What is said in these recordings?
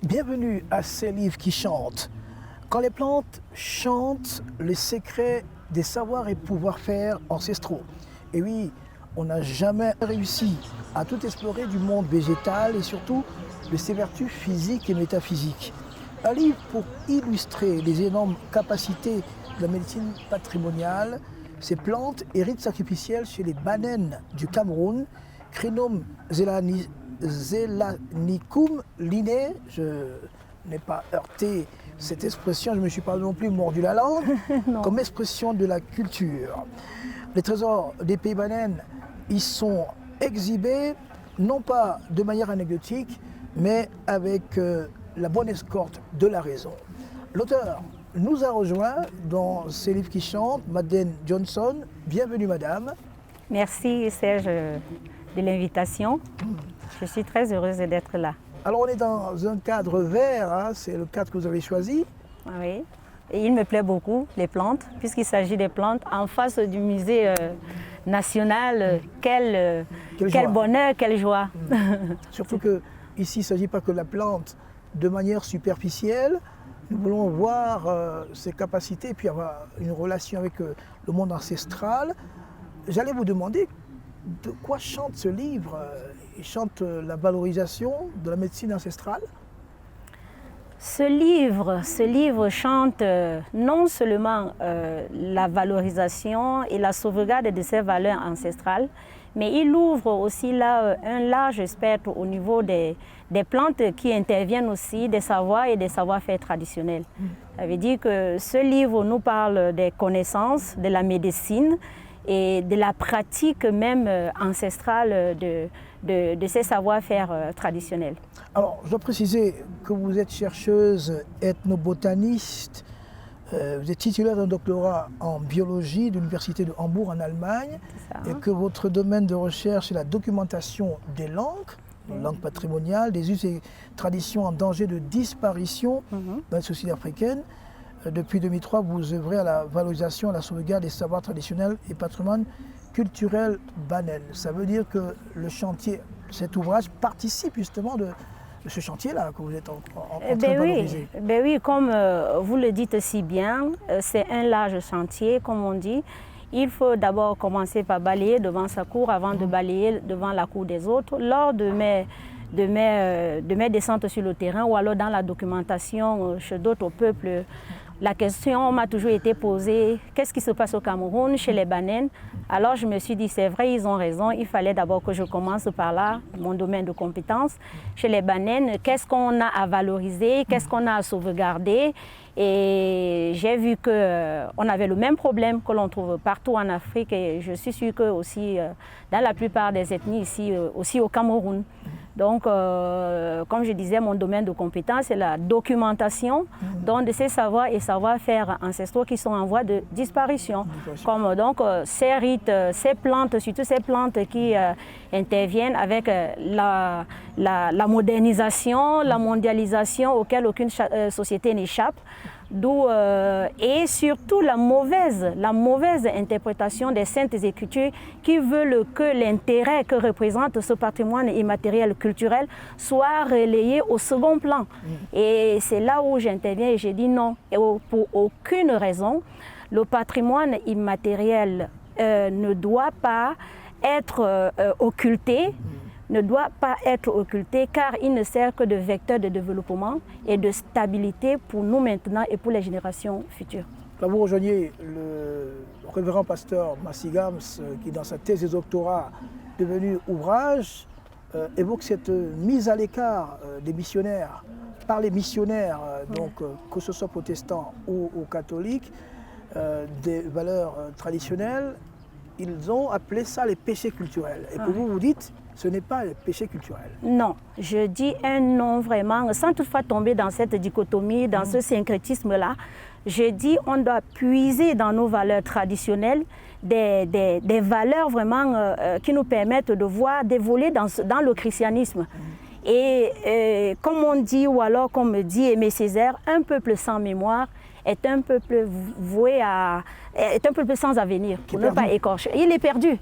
Bienvenue à ces livres qui chantent. Quand les plantes chantent, les secrets des savoirs et pouvoir-faire ancestraux. Et oui, on n'a jamais réussi à tout explorer du monde végétal et surtout de ses vertus physiques et métaphysiques. Un livre pour illustrer les énormes capacités de la médecine patrimoniale, ces plantes et rites sacrificiels chez les Banen du Cameroun, Crinum zelanicum linnae, je n'ai pas heurté cette expression, je ne me suis pas non plus mordu la langue, comme expression de la culture. Les trésors des pays Banen y sont exhibés, non pas de manière anecdotique, mais avec la bonne escorte de la raison. L'auteur nous a rejoint dans ces livres qui chantent, Madeleine Johnson. Bienvenue madame. Merci Serge de l'invitation. Je suis très heureuse d'être là. Alors on est dans un cadre vert, hein, c'est le cadre que vous avez choisi. Oui, et il me plaît beaucoup, les plantes, puisqu'il s'agit des plantes en face du musée national. Quel bonheur, quelle joie. Surtout qu'ici, il ne s'agit pas que de la plante de manière superficielle. Nous voulons voir ses capacités et puis avoir une relation avec le monde ancestral. J'allais vous demander de quoi chante ce livre. Il chante la valorisation de la médecine ancestrale. Ce livre chante non seulement la valorisation et la sauvegarde de ces valeurs ancestrales, mais il ouvre aussi là un large spectre au niveau des plantes qui interviennent aussi des savoirs et des savoir-faire traditionnels. Ça veut dire que ce livre nous parle des connaissances, de la médecine et de la pratique même ancestrale de ces savoir-faire traditionnels. Alors, je dois préciser que vous êtes chercheuse ethnobotaniste, vous êtes titulaire d'un doctorat en biologie de l'Université de Hambourg en Allemagne et que votre domaine de recherche est la documentation des langues patrimoniales, des us et traditions en danger de disparition dans les sociétés africaines. Depuis 2003, vous œuvrez à la valorisation, à la sauvegarde des savoirs traditionnels et patrimoine culturel Banen. Ça veut dire que le chantier, cet ouvrage participe justement de ce chantier-là que vous êtes en train de valoriser. Oui, comme vous le dites si bien, c'est un large chantier, comme on dit. Il faut d'abord commencer par balayer devant sa cour avant de balayer devant la cour des autres. Lors de mes descentes sur le terrain ou alors dans la documentation chez d'autres peuples, la question m'a toujours été posée, qu'est-ce qui se passe au Cameroun, chez les Banen? Alors je me suis dit, c'est vrai, ils ont raison, il fallait d'abord que je commence par là, mon domaine de compétence. Chez les Banen, qu'est-ce qu'on a à valoriser, qu'est-ce qu'on a à sauvegarder? Et j'ai vu qu'on avait le même problème que l'on trouve partout en Afrique et je suis sûre que aussi dans la plupart des ethnies ici, aussi au Cameroun. Donc, comme je disais, mon domaine de compétence, c'est la documentation de ces savoirs et savoir-faire ancestraux qui sont en voie de disparition. Comme donc ces rites, ces plantes, surtout ces plantes qui interviennent avec la modernisation, la mondialisation auquel aucune société n'échappe. Et surtout la mauvaise interprétation des saintes écritures qui veulent que l'intérêt que représente ce patrimoine immatériel culturel soit relayé au second plan. Et c'est là où j'interviens et je dis non, et pour aucune raison, le patrimoine immatériel ne doit pas être occulté. Ne doit pas être occulté car il ne sert que de vecteur de développement et de stabilité pour nous maintenant et pour les générations futures. Là, vous rejoignez le révérend pasteur Massigams qui, dans sa thèse de doctorat devenue ouvrage, évoque cette mise à l'écart des missionnaires, par les missionnaires, donc que ce soit protestants ou catholiques, des valeurs traditionnelles. Ils ont appelé ça les péchés culturels. Et pour vous, vous dites, ce n'est pas les péchés culturels. Non, je dis un non vraiment, sans toutefois tomber dans cette dichotomie, dans ce syncrétisme-là. Je dis on doit puiser dans nos valeurs traditionnelles des valeurs vraiment qui nous permettent de voir d'évoluer dans le christianisme. Et comme on dit, ou alors comme me dit Aimé Césaire, un peuple sans mémoire est un peuple voué à... est un peuple sans avenir, pour ne pas écorcher. Il est perdu.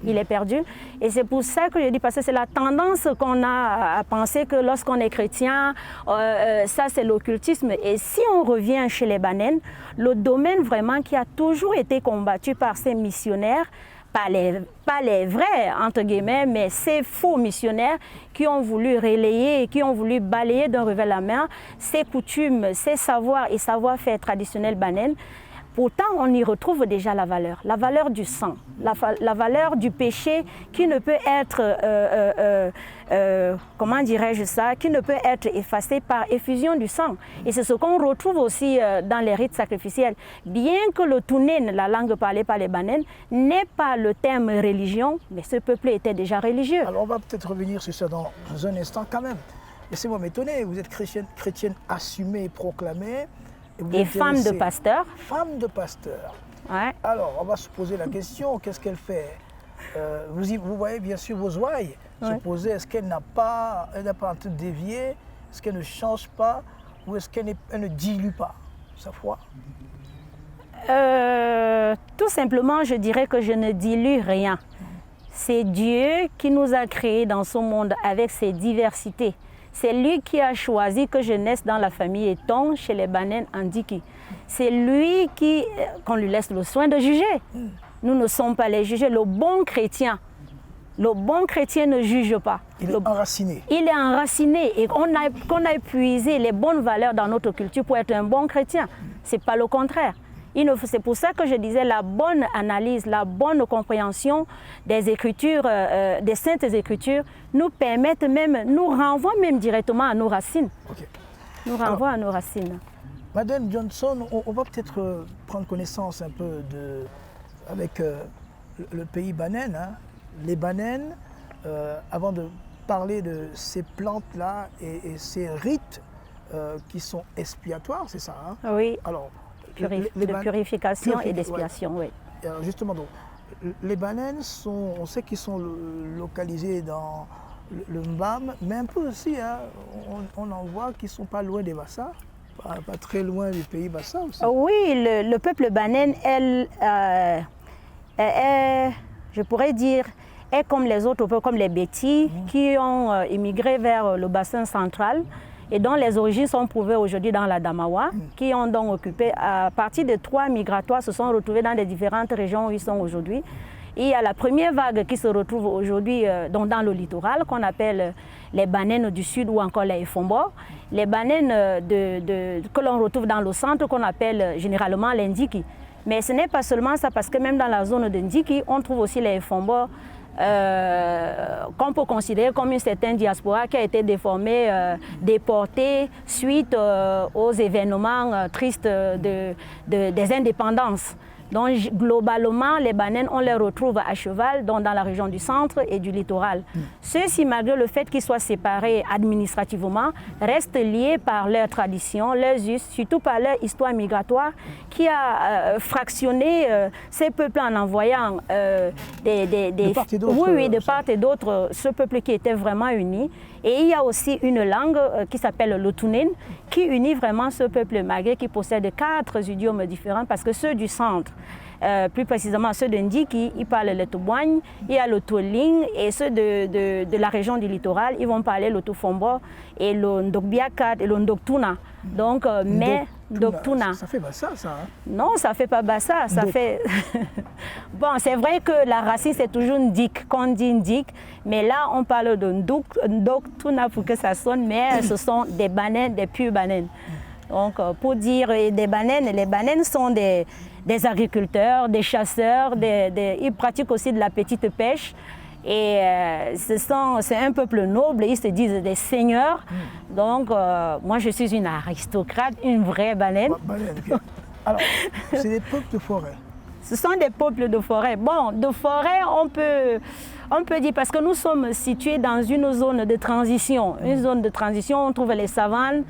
Et c'est pour ça que je dis, parce que c'est la tendance qu'on a à penser que lorsqu'on est chrétien, ça c'est l'occultisme. Et si on revient chez les Banen, le domaine vraiment qui a toujours été combattu par ces missionnaires, pas les vrais, entre guillemets, mais ces faux missionnaires qui ont voulu relayer, qui ont voulu balayer d'un revers de la main ces coutumes, ces savoirs et savoir-faire traditionnels banen. Pourtant, on y retrouve déjà la valeur du sang, la valeur du péché qui ne peut être, comment dirais-je ça, qui ne peut être effacé par effusion du sang. Et c'est ce qu'on retrouve aussi dans les rites sacrificiels. Bien que le Tounen, la langue parlée par les Banen, n'ait pas le terme religion, mais ce peuple était déjà religieux. Alors on va peut-être revenir sur ça dans un instant quand même. Laissez-moi m'étonner, vous êtes chrétienne assumée et proclamée. Et femme de pasteur. Femme de pasteur. Ouais. Alors, on va se poser la question, qu'est-ce qu'elle fait? Vous voyez bien sûr vos ouailles se poser, est-ce qu'elle n'a pas en train de dévier? Est-ce qu'elle ne change pas? Ou est-ce qu'elle ne dilue pas sa foi? Tout simplement, je dirais que je ne dilue rien. C'est Dieu qui nous a créés dans ce monde avec ses diversités. C'est lui qui a choisi que je naisse dans la famille Eton chez les Banen Andiki. C'est lui qu'on lui laisse le soin de juger. Nous ne sommes pas les juges. Le bon chrétien ne juge pas. Il est enraciné. Il est enraciné et qu'on a épuisé les bonnes valeurs dans notre culture pour être un bon chrétien. Ce n'est pas le contraire. C'est pour ça que je disais la bonne analyse, la bonne compréhension des Écritures, des Saintes Écritures, nous permettent même, nous renvoient même directement à nos racines. Okay. Nous renvoient à nos racines. Madame Johnson, on va peut-être prendre connaissance un peu avec le pays Banen. Hein. Les Banen, avant de parler de ces plantes-là et ces rites qui sont expiatoires, c'est ça hein? Oui. Alors, de purification et d'expiation, oui. Alors justement, donc, les Banen, on sait qu'ils sont localisés dans le Mbam, mais un peu aussi, hein, on en voit qu'ils ne sont pas loin des Bassa, pas très loin du pays Bassa aussi. Oui, le peuple Banen, je pourrais dire, est comme les autres peuples, comme les Bétis, qui ont immigré vers le bassin central, et dont les origines sont prouvées aujourd'hui dans la Damawa, qui ont donc occupé, à partir de 3 migratoires, se sont retrouvés dans les différentes régions où ils sont aujourd'hui. Et il y a la première vague qui se retrouve aujourd'hui dans le littoral, qu'on appelle les Banen du Sud ou encore les Efombo. Les Banen que l'on retrouve dans le centre, qu'on appelle généralement les Ndiki. Mais ce n'est pas seulement ça, parce que même dans la zone de Ndiki, on trouve aussi les Efombo, qu'on peut considérer comme une certaine diaspora qui a été déformée, déportée suite aux événements tristes des indépendances. Donc globalement, les Banen, on les retrouve à cheval dans la région du centre et du littoral. Ceux-ci, malgré le fait qu'ils soient séparés administrativement, restent liés par leurs traditions, leurs us, surtout par leur histoire migratoire qui a fractionné ces peuples en envoyant de part et d'autre. Oui, de part et d'autre, ce peuple qui était vraiment uni. Et il y a aussi une langue qui s'appelle le Tounen, qui unit vraiment ce peuple malgré qui possède 4 idiomes différents, parce que ceux du centre, plus précisément ceux de Ndiki, ils parlent le Toubouagne, il y a le Toling, et ceux de la région du littoral, ils vont parler le Toufombo et le Ndokbiakat et le Ndoktuna. Donc, mais Ndoktuna. Ça fait Bassa, ça hein? Non, ça ne fait pas Bassa, ça fait... Bon, c'est vrai que la racine, c'est toujours Ndik, qu'on dit Ndik, mais là, on parle de Ndoktuna pour que ça sonne, mais ce sont des Banen, des purs Banen. Donc, pour dire des Banen, les Banen sont des agriculteurs, des chasseurs, ils pratiquent aussi de la petite pêche. Et c'est un peuple noble, ils se disent des seigneurs. Donc, moi, je suis une aristocrate, une vraie Banen. Alors, c'est des peuples de forêt. Ce sont des peuples de forêt. Bon, de forêt, on peut dire, parce que nous sommes situés dans une zone de transition. Une zone de transition, on trouve les savanes.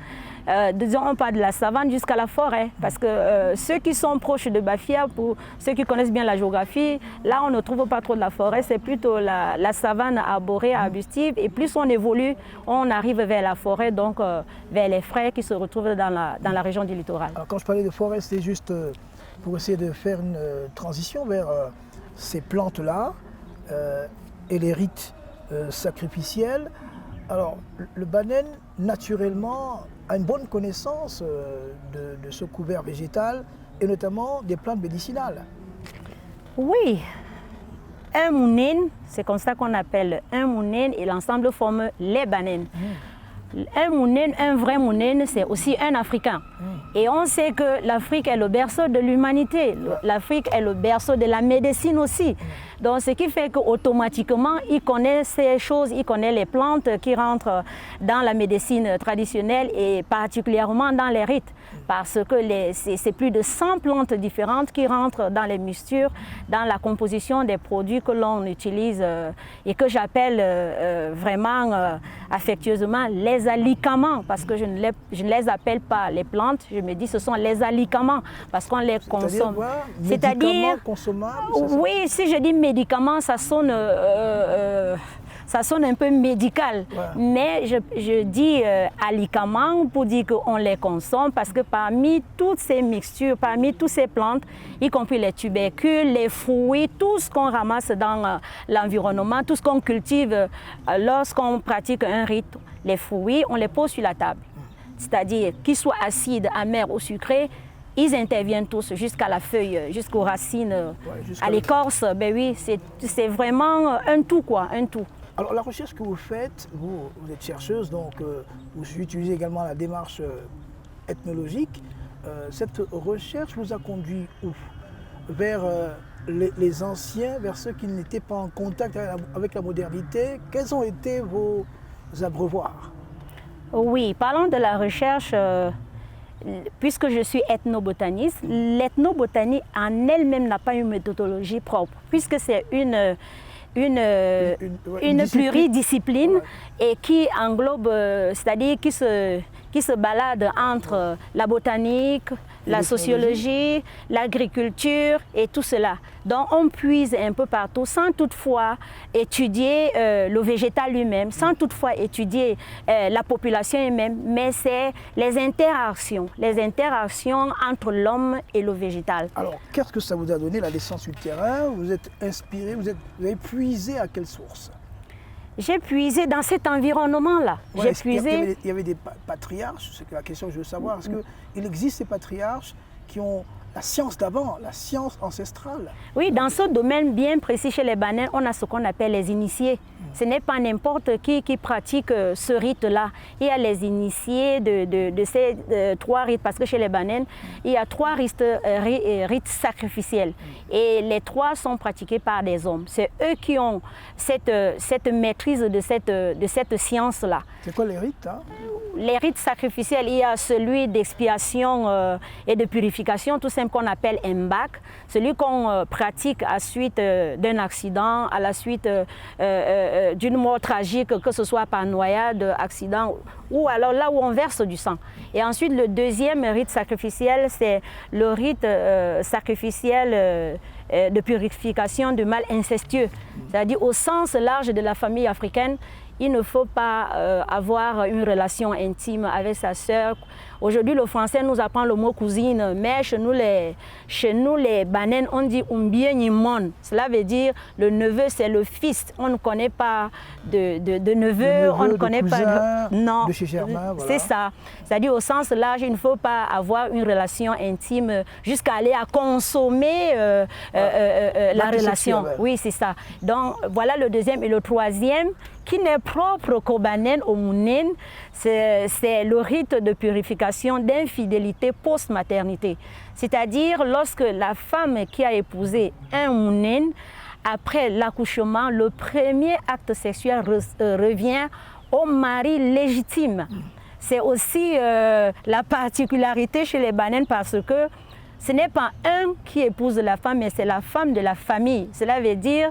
Disons, on part de la savane jusqu'à la forêt. Parce que ceux qui sont proches de Bafia, pour ceux qui connaissent bien la géographie, là, on ne trouve pas trop de la forêt. C'est plutôt la savane arborée, arbustive. Et plus on évolue, on arrive vers la forêt, donc vers les fraies qui se retrouvent dans la région du littoral. Alors, quand je parlais de forêt, c'était juste pour essayer de faire une transition vers ces plantes-là et les rites sacrificiels. Alors, le Banen, naturellement, a une bonne connaissance de ce couvert végétal et notamment des plantes médicinales. Oui, un mounen, c'est comme ça qu'on appelle un mounen et l'ensemble forme les Banen. Un mounen, un vrai mounen, c'est aussi un Africain. Et on sait que l'Afrique est le berceau de l'humanité. L'Afrique est le berceau de la médecine aussi. Donc, ce qui fait qu'automatiquement, il connaît ces choses, il connaît les plantes qui rentrent dans la médecine traditionnelle et particulièrement dans les rites. Parce que c'est plus de 100 plantes différentes qui rentrent dans les mixtures, dans la composition des produits que l'on utilise et que j'appelle vraiment affectueusement les alicaments, parce que je ne les appelle pas les plantes, je me dis ce sont les alicaments, parce qu'on les consomme. C'est-à-dire consommables? Oui, si je dis médicaments, ça sonne un peu médical, mais je dis alicaments pour dire qu'on les consomme parce que parmi toutes ces mixtures, parmi toutes ces plantes, y compris les tubercules, les fruits, tout ce qu'on ramasse dans l'environnement, tout ce qu'on cultive lorsqu'on pratique un rite, les fruits, on les pose sur la table. C'est-à-dire qu'ils soient acides, amers ou sucrés, ils interviennent tous jusqu'à la feuille, jusqu'aux racines, à l'écorce. Ben oui, c'est vraiment un tout, quoi, un tout. Alors la recherche que vous faites, vous êtes chercheuse, donc vous utilisez également la démarche ethnologique. Cette recherche vous a conduit où? Vers les anciens, vers ceux qui n'étaient pas en contact avec la modernité. Quels ont été vos abreuvoirs? Oui, parlons de la recherche. Puisque je suis ethnobotaniste, l'ethnobotanie en elle-même n'a pas une méthodologie propre, puisque c'est une pluridiscipline et qui englobe, c'est-à-dire qui se balade entre la botanique, la sociologie, l'agriculture et tout cela. Donc on puise un peu partout sans toutefois étudier le végétal lui-même, sans toutefois étudier la population elle-même, mais c'est les interactions entre l'homme et le végétal. Alors qu'est-ce que ça vous a donné la descente sur le terrain? Vous êtes inspiré, vous avez puisé à quelle source? J'ai puisé dans cet environnement-là. Ouais, il y avait des patriarches, c'est la question que je veux savoir. Est-ce qu'il existe ces patriarches qui ont la science d'avant, la science ancestrale? Oui, dans ce domaine bien précis chez les Banen, on a ce qu'on appelle les initiés. Ce n'est pas n'importe qui pratique ce rite-là. Il y a les initiés de ces trois rites, parce que chez les Banen, il y a trois rites sacrificiels. Et les trois sont pratiqués par des hommes. C'est eux qui ont cette maîtrise de cette science-là. C'est quoi les rites, hein? Les rites sacrificiels, il y a celui d'expiation et de purification, tout simple qu'on appelle Mbak, celui qu'on pratique à suite d'un accident, à la suite d'une mort tragique, que ce soit par noyade, accident, ou alors là où on verse du sang. Et ensuite, le deuxième rite sacrificiel, c'est le rite sacrificiel de purification du mal incestueux, c'est-à-dire au sens large de la famille africaine. Il ne faut pas avoir une relation intime avec sa sœur. Aujourd'hui, le français nous apprend le mot cousine, mais chez nous les Banen, on dit Umbienimon. Cela veut dire le neveu, c'est le fils. On ne connaît pas de neveu, on ne connaît pas de chez Germain. Voilà. C'est ça. C'est-à-dire au sens large, il ne faut pas avoir une relation intime jusqu'à aller à consommer la relation. Oui, c'est ça. Donc voilà le deuxième. Et le troisième, qui n'est propre qu'au Banen, au Mounen, c'est le rite de purification d'infidélité post-maternité. C'est-à-dire lorsque la femme qui a épousé un Mounen, après l'accouchement, le premier acte sexuel revient au mari légitime. C'est aussi la particularité chez les Banen parce que ce n'est pas un qui épouse la femme, mais c'est la femme de la famille. Cela veut dire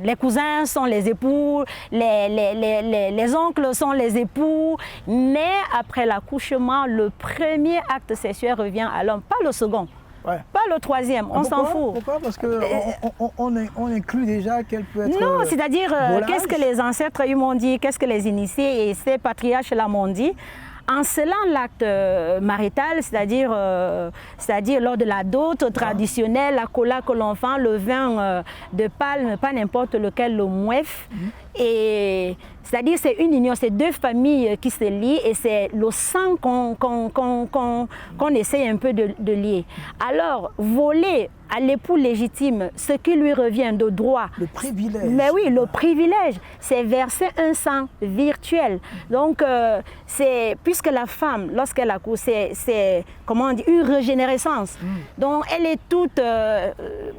les cousins sont les époux, les oncles sont les époux, mais après l'accouchement, le premier acte sexuel revient à l'homme, pas le second. Ouais. Pas le troisième, on s'en fout. Pourquoi? Parce qu'on inclut déjà qu'elle peut être... Non, c'est-à-dire, qu'est-ce que les ancêtres ils m'ont dit, qu'est-ce que les initiés et ces patriarches-là m'ont dit? En scellant l'acte marital, c'est-à-dire lors de la dot traditionnelle, la cola que l'on fait, le vin de palme, pas n'importe lequel, le mouef, et c'est-à-dire c'est une union, c'est deux familles qui se lient et c'est le sang qu'on essaie un peu de lier. Alors, voler à l'époux légitime ce qui lui revient de droit. Le privilège. Mais oui, le privilège, c'est verser un sang virtuel. Donc, puisque la femme, lorsqu'elle accouche, c'est comment on dit, une régénérescence. Donc, elle est toute,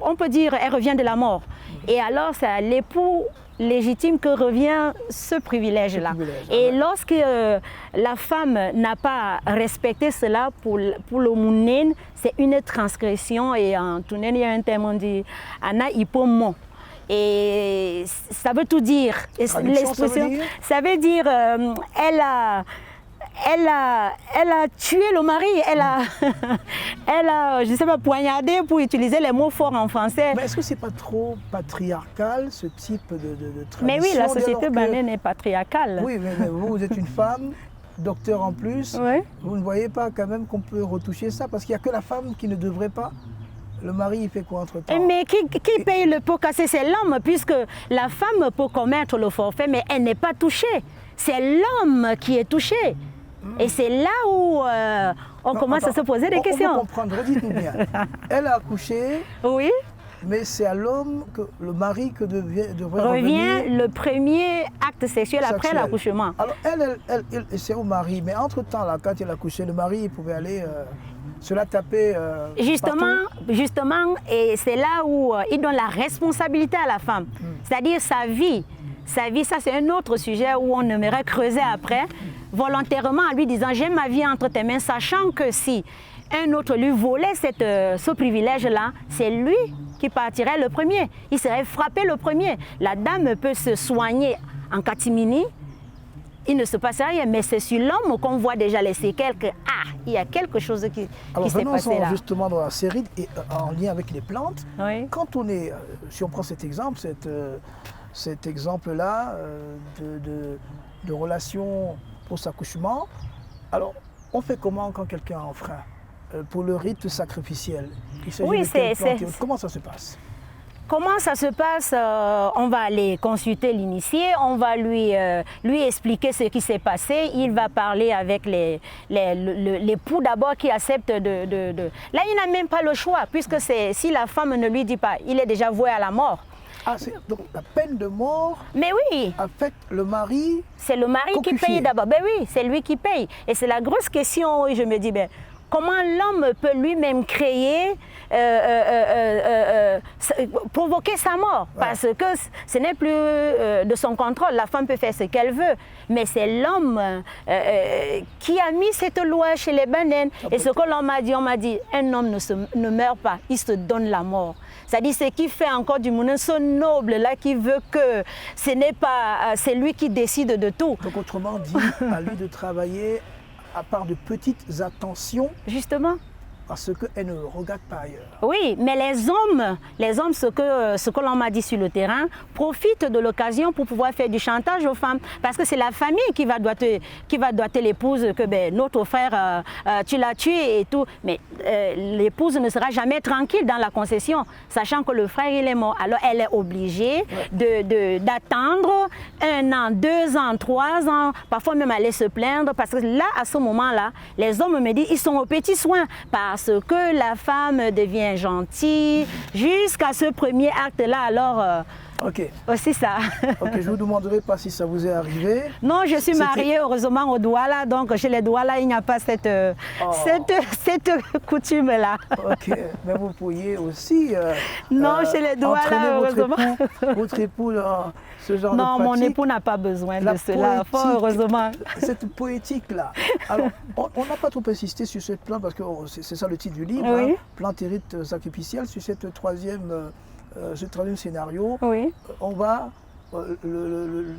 on peut dire, elle revient de la mort. Et alors, c'est à l'époux légitime que revient ce privilège-là. Et lorsque la femme n'a pas respecté cela pour le Mounen, c'est une transgression et en Tounen, il y a un terme, on dit « Ana hipomo ». Et ça veut tout dire. L'expression, ça veut dire elle a tué le mari, elle a, je ne sais pas, poignardé pour utiliser les mots forts en français. Mais est-ce que ce n'est pas trop patriarcal, ce type de tradition? Mais oui, la société banane est patriarcale. Oui, mais vous êtes une femme, docteur en plus, oui. Vous ne voyez pas quand même qu'on peut retoucher ça? Parce qu'il n'y a que la femme qui ne devrait pas. Le mari, il fait quoi entre-temps? Mais qui paye le pot cassé? C'est l'homme, puisque la femme peut commettre le forfait, mais elle n'est pas touchée. C'est l'homme qui est touché. Et c'est là où on commence à se poser des questions. On peut comprendre, redites-nous bien. Elle a accouché, oui. Mais c'est à l'homme, le mari, que devrait revient le premier acte sexuel après l'accouchement. Alors elle c'est au mari, mais entre-temps, là, quand elle a accouché, le mari il pouvait aller se la taper Justement, et c'est là où il donne la responsabilité à la femme. C'est-à-dire sa vie, ça c'est un autre sujet où on aimerait creuser après, volontairement en lui disant « j'ai ma vie entre tes mains », sachant que si un autre lui volait ce privilège-là, c'est lui qui partirait le premier. Il serait frappé le premier. La dame peut se soigner en catimini, il ne se passe rien, mais c'est sur l'homme qu'on voit déjà les séquelles que il y a quelque chose qui s'est passé là. Justement dans la série, et en lien avec les plantes, oui. Quand on est, si on prend cet exemple, cet exemple-là de relation post-accouchement, alors on fait comment quand quelqu'un est enfreint pour le rite sacrificiel? Oui, comment ça se passe? Comment ça se passe? On va aller consulter l'initié, on va lui expliquer ce qui s'est passé. Il va parler avec l'époux d'abord qui accepte de... Là, il n'a même pas le choix, puisque si la femme ne lui dit pas, il est déjà voué à la mort. Ah, donc la peine de mort. Mais oui. Affecte le mari. C'est le mari qui paye d'abord. Ben oui, c'est lui qui paye. Et c'est la grosse question où je me dis, comment l'homme peut lui-même créer, provoquer sa mort? Parce que ce n'est plus de son contrôle. La femme peut faire ce qu'elle veut. Mais c'est l'homme qui a mis cette loi chez les bananes. Et ce que l'on m'a dit, un homme ne meurt pas, il se donne la mort. C'est-à-dire ce qui fait encore du monde, ce noble-là qui veut que ce n'est pas, c'est lui qui décide de tout. Donc autrement dit, à lui de travailler à part de petites attentions. Justement. Parce qu'elle ne regarde pas ailleurs. Oui, mais les hommes, ce que l'on m'a dit sur le terrain, profitent de l'occasion pour pouvoir faire du chantage aux femmes. Parce que c'est la famille qui va doiter l'épouse que notre frère, tu l'as tué et tout. Mais l'épouse ne sera jamais tranquille dans la concession, sachant que le frère, il est mort. Alors elle est obligée d'attendre 1 an, 2 ans, 3 ans, parfois même aller se plaindre. Parce que là, à ce moment-là, les hommes me disent, ils sont aux petits soins. Parce que la femme devient gentille jusqu'à ce premier acte-là. Alors, Ok. Aussi ça. Ok, je ne vous demanderai pas si ça vous est arrivé. Non, je suis mariée heureusement au Douala, donc chez les Douala, il n'y a pas cette coutume-là. Ok, mais vous pourriez aussi non, chez les Douala, heureusement. Votre époux dans ce genre de pratique. Non, mon époux n'a pas besoin de cela, heureusement. Cette poétique-là. Alors, on n'a pas trop insisté sur cette plante, parce que c'est ça le titre du livre, oui. hein, plante et rite sacrificiel, sur cette ce troisième scénario. Oui. On va,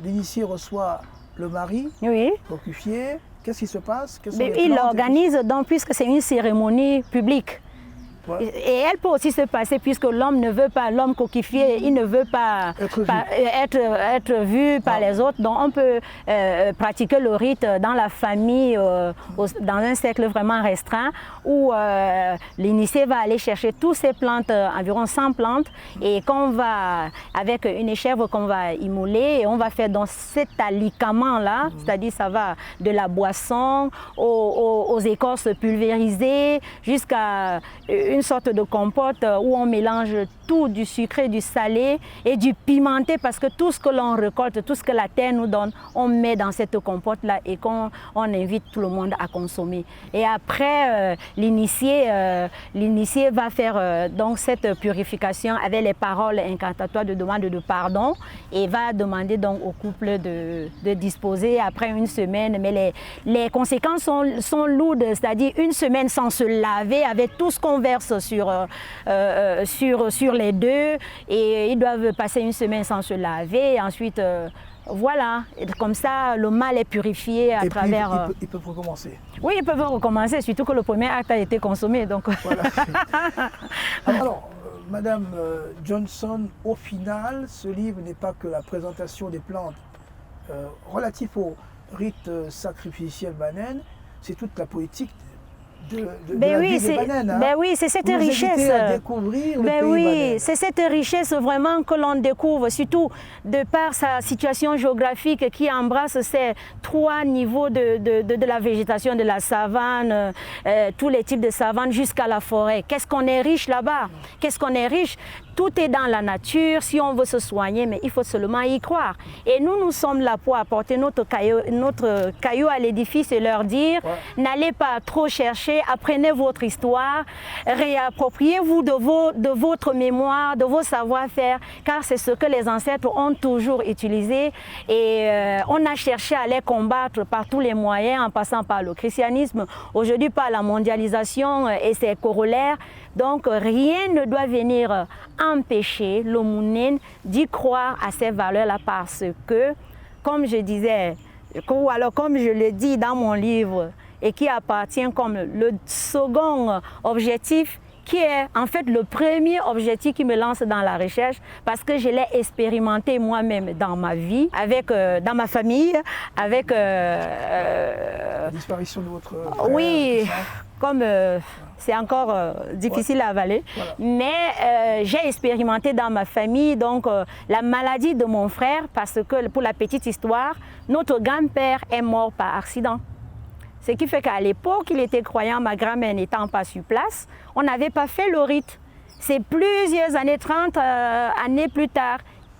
l'initié reçoit le mari, oui. l'ocufier. Qu'est-ce qui se passe? Il l'organise donc, puisque c'est une cérémonie publique. Ouais. Et elle peut aussi se passer, puisque l'homme ne veut pas, l'homme coquifié, il ne veut pas être vu par les autres. Donc on peut pratiquer le rite dans la famille, dans un cercle vraiment restreint, où l'initié va aller chercher toutes ces plantes, environ 100 plantes, et qu'on va, avec une échèvre qu'on va immoler, et on va faire dans cet alicament-là, c'est-à-dire ça va de la boisson aux écorces pulvérisées, jusqu'à une sorte de compote où on mélange tout, du sucré, du salé et du pimenté, parce que tout ce que l'on récolte, tout ce que la terre nous donne, on met dans cette compote-là et qu'on invite tout le monde à consommer. Et après, l'initié va faire donc cette purification avec les paroles incantatoires de demande de pardon, et va demander donc au couple de disposer après une semaine. Mais les conséquences sont lourdes, c'est-à-dire une semaine sans se laver, avec tout ce qu'on verse sur les deux, et ils doivent passer une semaine sans se laver, et ensuite voilà, et comme ça le mal est purifié à travers... Ils peuvent recommencer. Oui, ils peuvent recommencer, surtout que le premier acte a été consommé. Donc... Voilà. Alors, Madame Johnson, au final, ce livre n'est pas que la présentation des plantes relatifs au rite sacrificiel banane, c'est toute la poétique de la vie des bananes. Hein. Ben oui, c'est cette richesse. À découvrir le pays oui, c'est cette richesse vraiment que l'on découvre, surtout de par sa situation géographique qui embrasse ces 3 niveaux de la végétation, de la savane, tous les types de savane jusqu'à la forêt. Qu'est-ce qu'on est riche là-bas? Qu'est-ce qu'on est riche? Tout est dans la nature, si on veut se soigner, mais il faut seulement y croire. Et nous sommes là pour apporter notre caillou à l'édifice et leur dire, n'allez pas trop chercher, apprenez votre histoire, réappropriez-vous de votre mémoire, de vos savoir-faire, car c'est ce que les ancêtres ont toujours utilisé. Et on a cherché à les combattre par tous les moyens, en passant par le christianisme, aujourd'hui par la mondialisation et ses corollaires. Donc rien ne doit venir empêcher le Mounène d'y croire à ces valeurs-là, parce que, comme je disais, ou alors comme je le dis dans mon livre, et qui appartient comme le second objectif, qui est en fait le premier objectif qui me lance dans la recherche, parce que je l'ai expérimenté moi-même dans ma vie, dans ma famille, avec... la disparition de votre frère, oui, comme c'est encore difficile à avaler, mais j'ai expérimenté dans ma famille donc la maladie de mon frère, parce que, pour la petite histoire, notre grand-père est mort par accident. Ce qui fait qu'à l'époque, il était croyant, ma grand-mère n'étant pas sur place, on n'avait pas fait le rite. C'est plusieurs années, 30 années plus tard,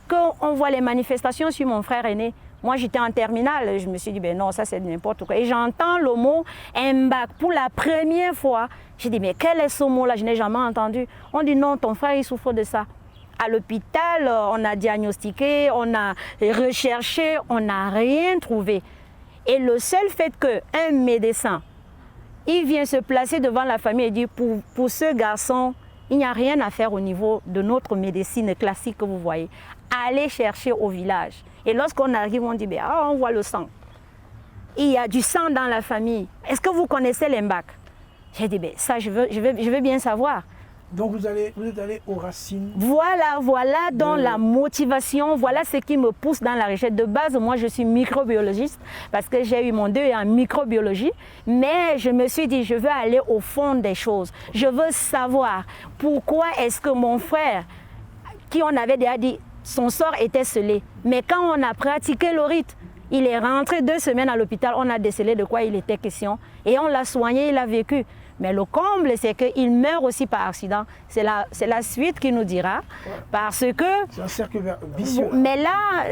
qu'on voit les manifestations sur mon frère aîné. Moi, j'étais en terminale, je me suis dit, ben non, ça c'est n'importe quoi. Et j'entends le mot Mbak pour la première fois. J'ai dit, mais quel est ce mot-là? Je n'ai jamais entendu. On dit, non, ton frère, il souffre de ça. À l'hôpital, on a diagnostiqué, on a recherché, on n'a rien trouvé. Et le seul fait qu'un médecin, il vient se placer devant la famille et dit, pour ce garçon, il n'y a rien à faire au niveau de notre médecine classique que vous voyez. Allez chercher au village. Et lorsqu'on arrive, on dit, on voit le sang. Il y a du sang dans la famille. Est-ce que vous connaissez l'Mbak? J'ai dit, ça, je veux bien savoir. Donc vous êtes allé aux racines. Voilà donc la motivation, voilà ce qui me pousse dans la recherche. De base, moi je suis microbiologiste parce que j'ai eu mon 2 en microbiologie, mais je me suis dit je veux aller au fond des choses. Je veux savoir pourquoi est-ce que mon frère, qui on avait déjà dit, son sort était scellé, mais quand on a pratiqué le rite, il est rentré 2 semaines à l'hôpital, on a décelé de quoi il était question et on l'a soigné, il a vécu. Mais le comble, c'est qu'il meurt aussi par accident. C'est la suite qui nous dira. Parce que... C'est un cercle vicieux. Mais là,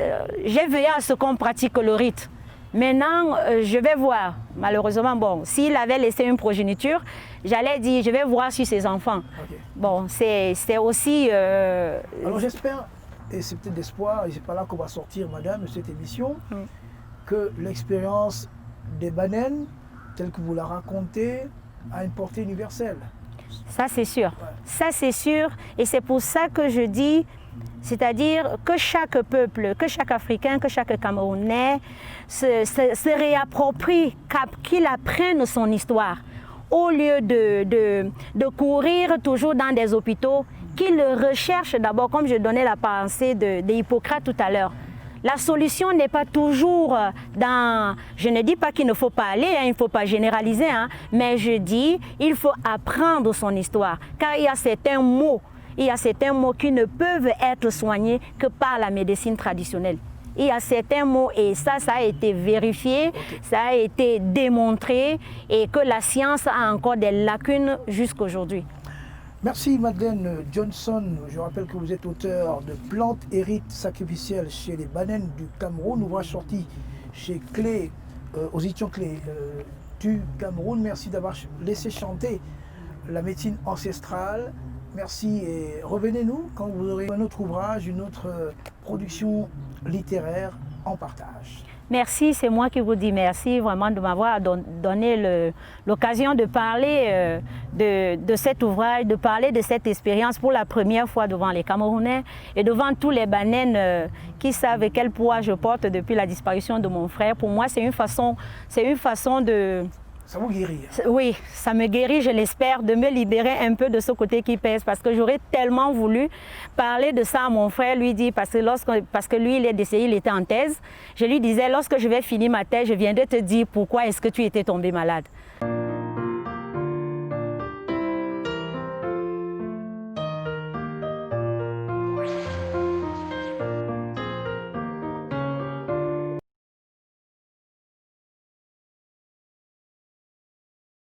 j'ai veillé à ce qu'on pratique le rite. Maintenant, je vais voir. Malheureusement, bon, s'il avait laissé une progéniture, j'allais dire, je vais voir sur ses enfants. Okay. Bon, c'est aussi... Alors j'espère, et c'est peut-être d'espoir, et c'est pas là qu'on va sortir, madame, de cette émission, que l'expérience des Banen, telle que vous la racontez, a une portée universelle. Ça, c'est sûr. Ouais. Ça, c'est sûr. Et c'est pour ça que je dis, c'est-à-dire que chaque peuple, que chaque Africain, que chaque Camerounais se réapproprie, qu'il apprenne son histoire. Au lieu de courir toujours dans des hôpitaux, qu'il recherche d'abord, comme je donnais la pensée d'Hippocrate tout à l'heure. La solution n'est pas toujours dans... Je ne dis pas qu'il ne faut pas aller, hein, il ne faut pas généraliser, hein, mais je dis qu'il faut apprendre son histoire. Car il y a certains mots qui ne peuvent être soignés que par la médecine traditionnelle. Il y a certains mots, et ça a été vérifié, ça a été démontré, et que la science a encore des lacunes jusqu'aujourd'hui. Merci Madeleine Johnson. Je rappelle que vous êtes auteur de Plantes et rites sacrificiels chez les Banen du Cameroun, ouvrage sorti chez Clé, aux éditions Clé du Cameroun. Merci d'avoir laissé chanter la médecine ancestrale. Merci et revenez-nous quand vous aurez un autre ouvrage, une autre production littéraire en partage. Merci, c'est moi qui vous dis merci vraiment de m'avoir donné l'occasion de parler de cet ouvrage, de parler de cette expérience pour la première fois devant les Camerounais et devant tous les Banen qui savent quel poids je porte depuis la disparition de mon frère. Pour moi, c'est une façon de... Ça vous guérit? Oui, ça me guérit, je l'espère, de me libérer un peu de ce côté qui pèse, parce que j'aurais tellement voulu parler de ça à mon frère, lui dire, parce que lui, il est décédé, il était en thèse. Je lui disais, lorsque je vais finir ma thèse, je viendrai te dire pourquoi est-ce que tu étais tombé malade.